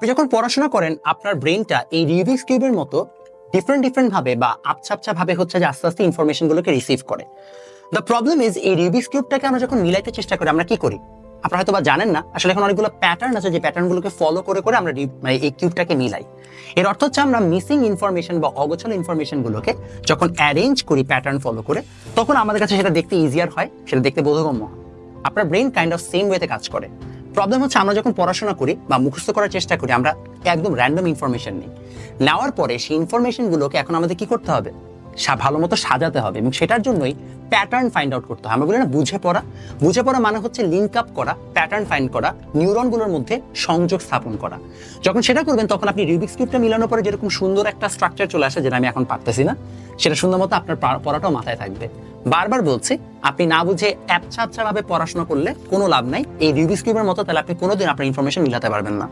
আপনি যখন পড়াশোনা করেন আপনার ব্রেনটা এই রুবিক্স কিউবের মতো ডিফারেন্ট ভাবে বা আবছা ভাবে হচ্ছে যে আস্তে আস্তে ইনফরমেশন গুলোকে রিসিভ করে। দ্য প্রবলেম ইজ এই রুবিক্স কিউবটাকে আমরা যখন মিলাইতে চেষ্টা করি আমরা কি করি, আপনারা হয়তো বা জানেন না, আসলে এখন অনেকগুলো প্যাটার্ন আছে যে প্যাটার্ন গুলোকে ফলো করে করে আমরা মানে এই কিউবটাকে মিলাই। এর অর্থ হচ্ছে আমরা মিসিং ইনফরমেশন বা অগোছালো ইনফরমেশন গুলোকে যখন অ্যারেঞ্জ করি প্যাটার্ন ফলো করে, তখন আমাদের কাছে সেটা দেখতে ইজিয়ার হয়, সেটা দেখতে বোধগম্য হয়। আপনার ব্রেন কাইন্ড অফ সেম ওয়েতে কাজ করে। প্রবলেম হচ্ছে আমরা যখন পড়াশোনা করি বা মুখস্থ করার চেষ্টা করি আমরা একদম র্যান্ডম ইনফরমেশন নিই। নেওয়ার পরে সেই ইনফরমেশন গুলোকে এখন আমাদের কি করতে হবে, ভালো মতো সাজাতে হবে এবং সেটার জন্যই প্যাটার্ন ফাইন্ড আউট করতে হয়। আমরা বলি না বুঝে পড়া মানে হচ্ছে লিঙ্ক আপ করা, প্যাটার্ন ফাইন্ড করা, নিউরনগুলোর মধ্যে সংযোগ স্থাপন করা। যখন সেটা করবেন তখন আপনি রুবিক্স কিউবটা মিলানোর পরে যেরকম সুন্দর একটা স্ট্রাকচার চলে আসে, যেটা আমি এখন পারতেছি না, সেটা সুন্দর মতো আপনার পড়াটাও মাথায় থাকবে। বারবার বলছি, আপনি না বুঝে আবছা ভাবে পড়াশোনা করলে কোনো লাভ নাই। এই রুবিক্স কিউবের মতো তাহলে আপনি কোনোদিন আপনার ইনফরমেশন মিলাতে পারবেন না।